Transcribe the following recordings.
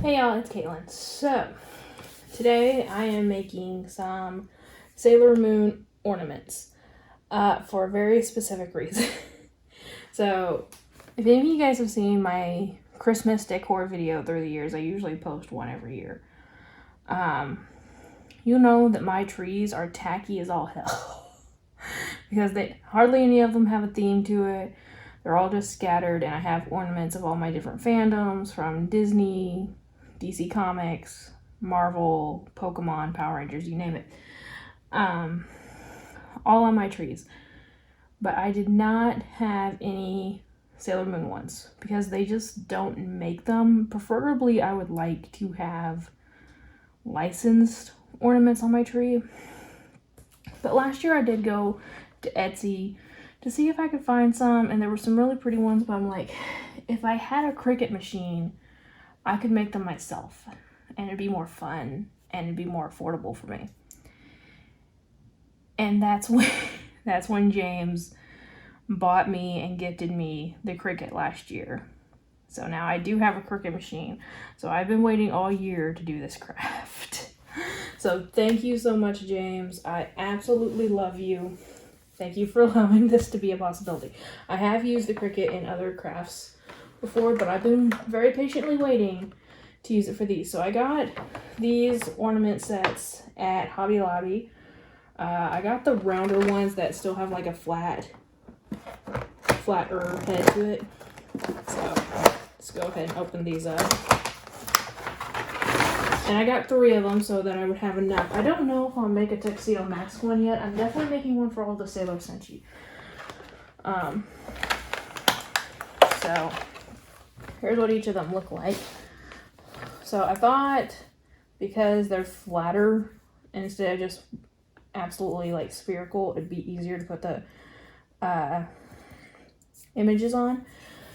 Hey y'all, it's Caitlyn. So, today I am making some Sailor Moon ornaments for a very specific reason. So, if any of you guys have seen my Christmas decor video through the years, I usually post one every year. You know that my trees are tacky as all hell. Because hardly any of them have a theme to it. They're all just scattered, and I have ornaments of all my different fandoms, from Disney, DC Comics, Marvel, Pokemon, Power Rangers, you name it. All on my trees. But I did not have any Sailor Moon ones because they just don't make them. Preferably, I would like to have licensed ornaments on my tree. But last year I did go to Etsy to see if I could find some, and there were some really pretty ones, but I'm like, if I had a Cricut machine, I could make them myself, and it'd be more fun, and it'd be more affordable for me. And that's when James bought me and gifted me the Cricut last year. So now I do have a Cricut machine. So I've been waiting all year to do this craft. So thank you so much, James. I absolutely love you. Thank you for allowing this to be a possibility. I have used the Cricut in other crafts before, but I've been very patiently waiting to use it for these. So I got these ornament sets at Hobby Lobby. I got the rounder ones that still have like a flatter head to it. So let's go ahead and open these up. And I got 3 of them so that I would have enough. I don't know if I'll make a Tuxedo Mask one yet. I'm definitely making one for all the Sailor Senshi. So here's what each of them look like. So I thought, because they're flatter instead of just absolutely like spherical, it'd be easier to put the images on.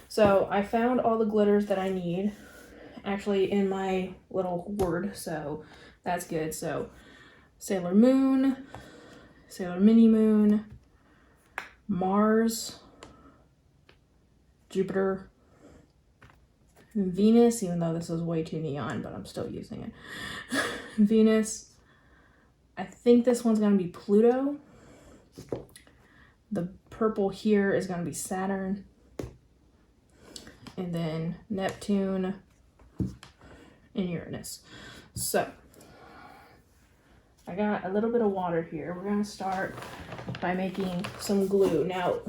So I found all the glitters that I need actually in my little hoard, so that's good. So Sailor Moon, Sailor Mini Moon, Mars, Jupiter, Venus, even though this is way too neon, but I'm still using it. Venus. I think this one's going to be Pluto. The purple here is going to be Saturn. And then Neptune and Uranus. So I got a little bit of water here. We're going to start by making some glue. Now,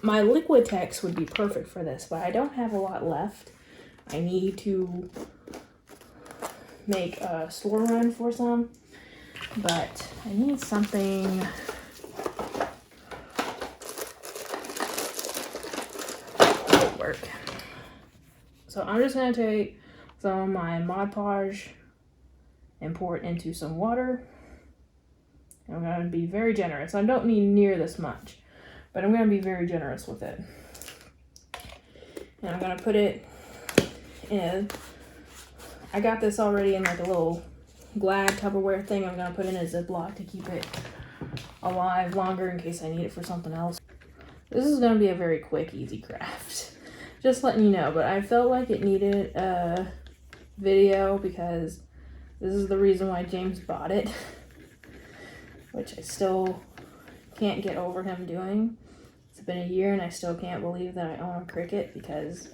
my Liquitex would be perfect for this, but I don't have a lot left. I need to make a store run for some, but I need something that will work. So I'm just going to take some of my Mod Podge and pour it into some water. I'm going to be very generous. I don't need near this much, but I'm going to be very generous with it. And I'm going to put it in. I got this already in like a little Glad Tupperware thing. I'm going to put in a Ziploc to keep it alive longer in case I need it for something else. This is going to be a very quick, easy craft. Just letting you know, but I felt like it needed a video because this is the reason why James bought it, which I still can't get over him doing. It's been a year and I still can't believe that I own a Cricut because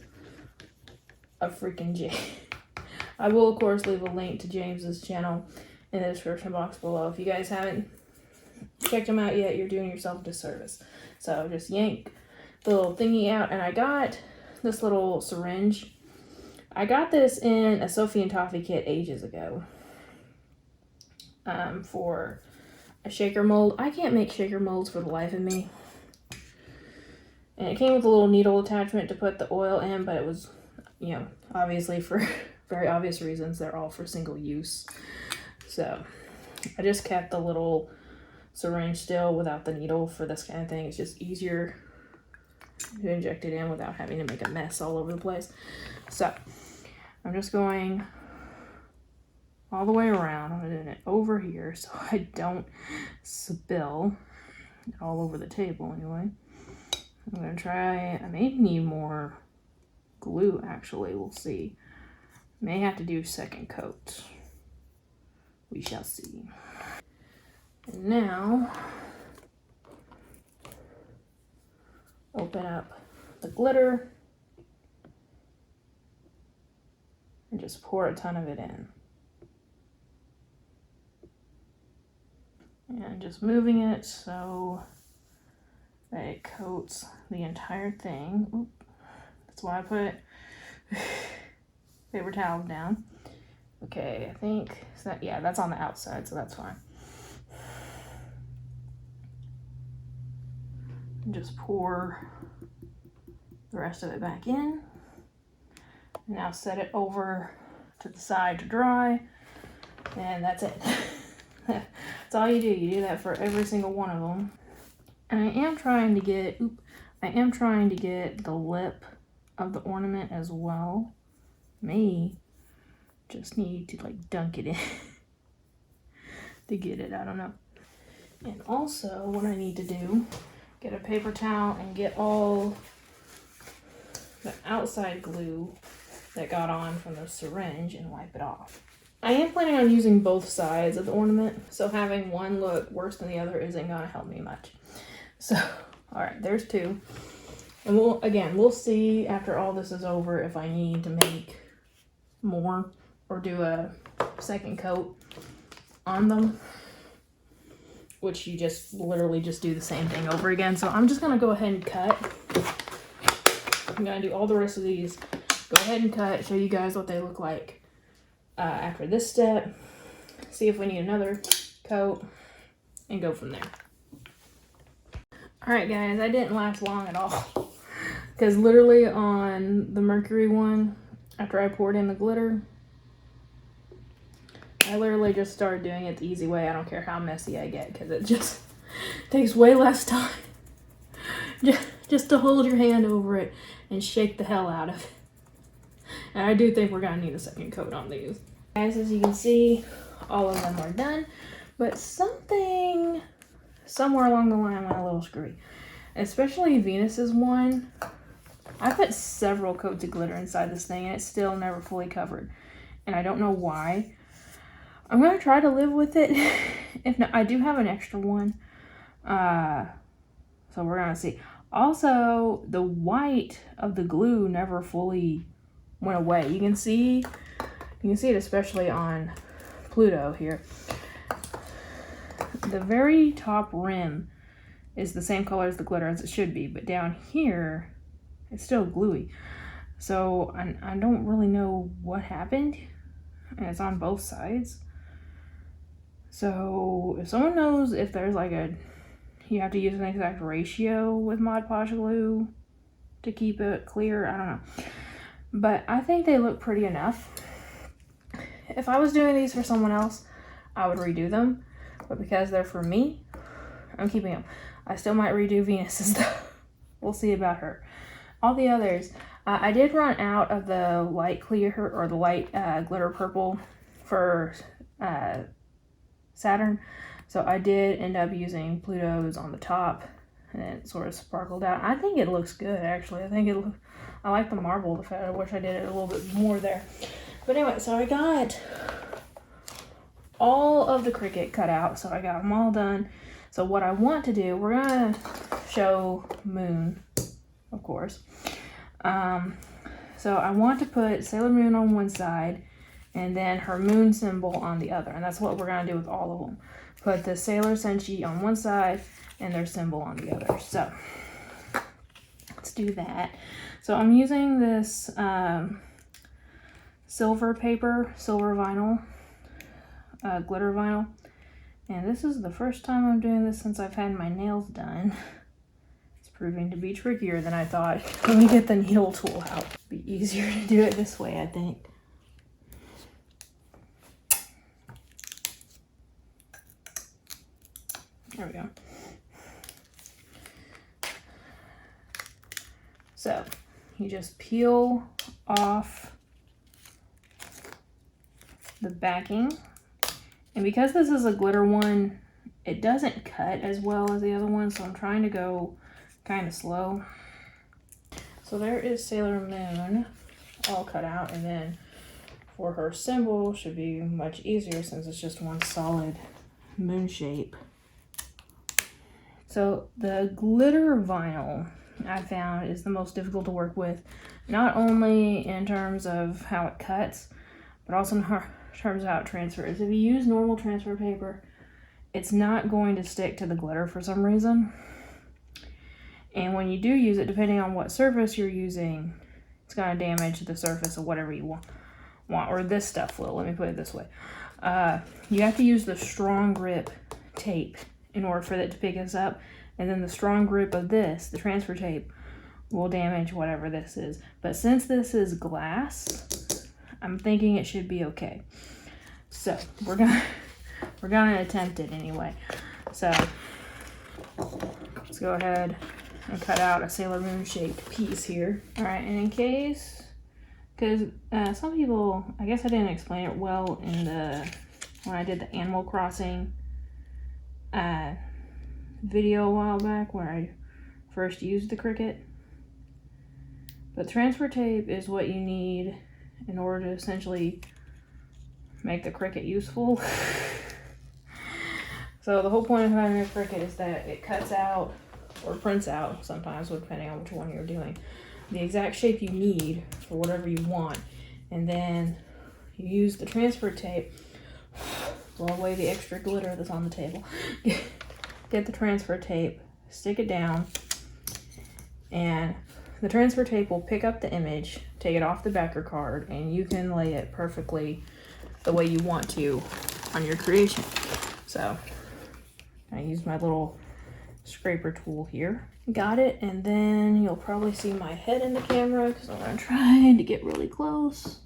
of freaking James. I will, of course, leave a link to James's channel in the description box below. If you guys haven't checked him out yet, you're doing yourself a disservice. So just yank the little thingy out, and I got this little syringe. I got this in a Sophie and Toffee kit ages ago for a shaker mold. I can't make shaker molds for the life of me. And it came with a little needle attachment to put the oil in, but it was, you know, obviously for very obvious reasons, they're all for single use. So I just kept the little syringe still without the needle for this kind of thing. It's just easier to inject it in without having to make a mess all over the place. So I'm just going all the way around. I'm doing it over here so I don't spill all over the table anyway. I'm gonna try, I may need more glue actually, we'll see. May have to do second coat. We shall see. And now, open up the glitter and just pour a ton of it in. And just moving it so that it coats the entire thing. Oop. That's why I put paper towels down. Okay, I think that, yeah, that's on the outside, so that's fine. And just pour the rest of it back in. Now set it over to the side to dry, and that's it. That's all you do. You do that for every single one of them. And I am trying to get, the lip of the ornament as well. May just need to like dunk it in to get it, I don't know. And also what I need to do, get a paper towel and get all the outside glue that got on from the syringe and wipe it off. I am planning on using both sides of the ornament, so having one look worse than the other isn't gonna help me much. So, all right, there's two. And we'll see after all this is over if I need to make more or do a second coat on them, which you just literally just do the same thing over again. So I'm just gonna go ahead and cut. I'm gonna do all the rest of these. Go ahead and cut, show you guys what they look like after this step. See if we need another coat and go from there. All right, guys, I didn't last long at all because literally on the Mercury one, after I poured in the glitter, I literally just started doing it the easy way. I don't care how messy I get because it just takes way less time just to hold your hand over it and shake the hell out of it. And I do think we're gonna need a second coat on these. Guys, as you can see, all of them are done, but something somewhere along the line went a little screwy. Especially Venus's one. I put several coats of glitter inside this thing and it's still never fully covered. And I don't know why. I'm gonna try to live with it. If not, I do have an extra one. So we're gonna see. Also, the white of the glue never fully went away. You can see it especially on Pluto here. The very top rim is the same color as the glitter as it should be, but down here it's still gluey. So I don't really know what happened, and it's on both sides. So if someone knows if there's like you have to use an exact ratio with Mod Podge glue to keep it clear, I don't know. But I think they look pretty enough. If I was doing these for someone else, I would redo them. But because they're for me, I'm keeping them. I still might redo Venus's though. We'll see about her. All the others, I did run out of the light clear or the light glitter purple for Saturn. So I did end up using Pluto's on the top, and it sort of sparkled out. I think it looks good, actually. I like the marble. I wish I did it a little bit more there. But anyway, so I got all of the cricket cut out. So I got them all done. So what I want to do, we're gonna show Moon, of course. So I want to put Sailor Moon on one side and then her moon symbol on the other. And that's what we're gonna do with all of them. Put the Sailor Senshi on one side and their symbol on the other. So let's do that. So I'm using this silver paper, silver vinyl, glitter vinyl. And this is the first time I'm doing this since I've had my nails done. It's proving to be trickier than I thought. Let me get the needle tool out. It'll be easier to do it this way, I think. There we go. So you just peel off the backing. And because this is a glitter one, it doesn't cut as well as the other one, so I'm trying to go kind of slow. So there is Sailor Moon all cut out, and then for her symbol should be much easier since it's just one solid moon shape. So the glitter vinyl I found is the most difficult to work with, not only in terms of how it cuts, but also in terms of how it transfers. If you use normal transfer paper, it's not going to stick to the glitter for some reason. And when you do use it, depending on what surface you're using, it's going to damage the surface of whatever you want, or this stuff will. Let me put it this way. You have to use the strong grip tape in order for it to pick us up. And then the strong grip of this, the transfer tape, will damage whatever this is. But since this is glass, I'm thinking it should be okay. So we're gonna attempt it anyway. So let's go ahead and cut out a Sailor Moon shaped piece here. All right, and in case, because some people, I guess I didn't explain it well in when I did the Animal Crossing video a while back where I first used the Cricut. But transfer tape is what you need in order to essentially make the Cricut useful. So the whole point of having a Cricut is that it cuts out or prints out sometimes, depending on which one you're doing, the exact shape you need for whatever you want. And then you use the transfer tape, blow away the extra glitter that's on the table, get the transfer tape, stick it down, and the transfer tape will pick up the image, take it off the backer card, and you can lay it perfectly the way you want to on your creation. So I use my little scraper tool here. Got it, and then you'll probably see my head in the camera because I'm gonna try to get really close.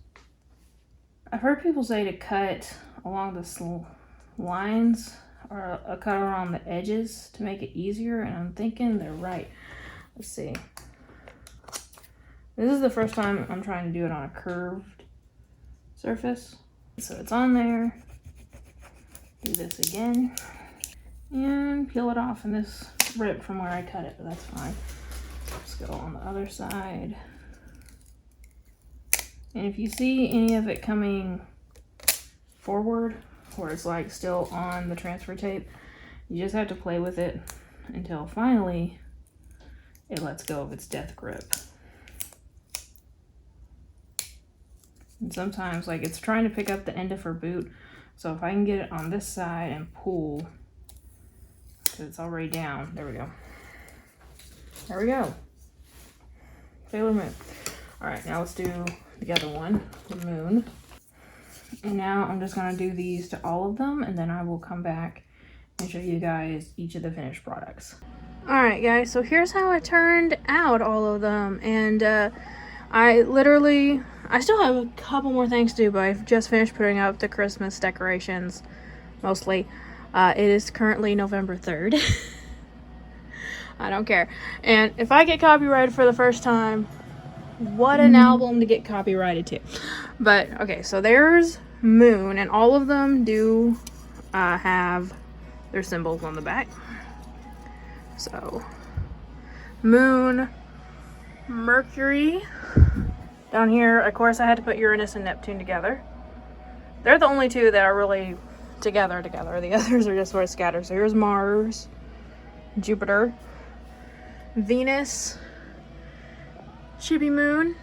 I've heard people say to cut along the lines or a cut around the edges to make it easier, and I'm thinking they're right. Let's see. This is the first time I'm trying to do it on a curved surface. So it's on there. Do this again. And peel it off, and this ripped from where I cut it, but that's fine. Let's go on the other side. And if you see any of it coming forward, where it's like still on the transfer tape, you just have to play with it until finally it lets go of its death grip. And sometimes, like, it's trying to pick up the end of her boot, so if I can get it on this side and pull, because it's already down. There we go. There we go. Sailor Moon. All right, now let's do the other one, the moon. And now I'm just gonna do these to all of them, and then I will come back and show you guys each of the finished products. All right, guys, so here's how it turned out, all of them. And I still have a couple more things to do, but I've just finished putting up the Christmas decorations, mostly. It is currently November 3rd. I don't care. And if I get copyrighted for the first time, what an album to get copyrighted to. But, okay, so there's Moon, and all of them do have their symbols on the back. So, Moon, Mercury. Down here, of course, I had to put Uranus and Neptune together. They're the only two that are really together. The others are just sort of scattered. So here's Mars, Jupiter, Venus, should be Moon,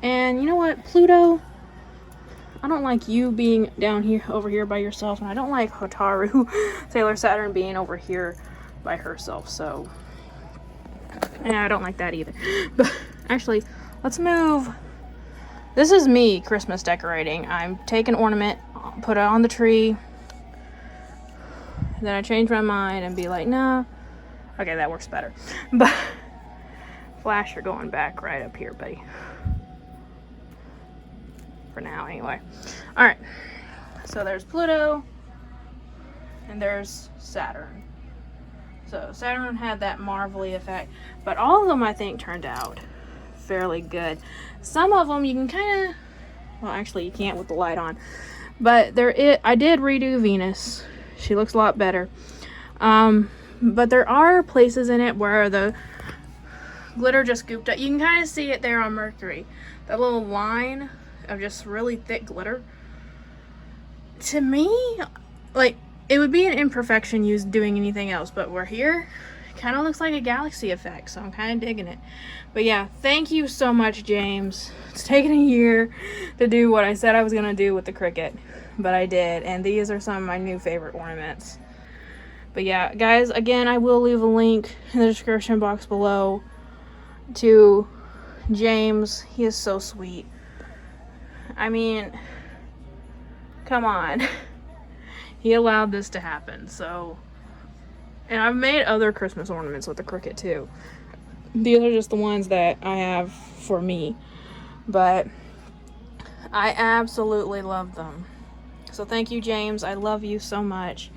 and you know what, Pluto. I don't like you being down here, over here by yourself, and I don't like Hotaru, Sailor Saturn, being over here by herself. So, yeah, I don't like that either. But actually, let's move. This is me Christmas decorating. I'm taking ornament, put it on the tree. Then I change my mind and be like, nah. Okay, that works better. But Flash, you're going back right up here, buddy. For now, anyway. All right. So there's Pluto, and there's Saturn. So Saturn had that marvelly effect, but all of them I think turned out fairly good. Some of them you can kind of, well, actually you can't with the light on, but I did redo Venus. She looks a lot better. But there are places in it where the glitter just gooped up. You can kind of see it there on Mercury. That little line of just really thick glitter. To me, like, it would be an imperfection used doing anything else, but we're here. It kind of looks like a galaxy effect, so I'm kind of digging it. But yeah, thank you so much, James. It's taken a year to do what I said I was going to do with the Cricut, but I did, and these are some of my new favorite ornaments. But yeah, guys, again, I will leave a link in the description box below to James. He is so sweet. I mean, come on. He allowed this to happen, so. And I've made other Christmas ornaments with the Cricut too. These are just the ones that I have for me. But I absolutely love them. So thank you, James. I love you so much.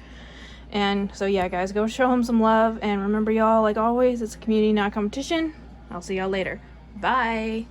And so yeah, guys, go show him some love. And remember, y'all, like always, it's a community, not competition. I'll see y'all later. Bye.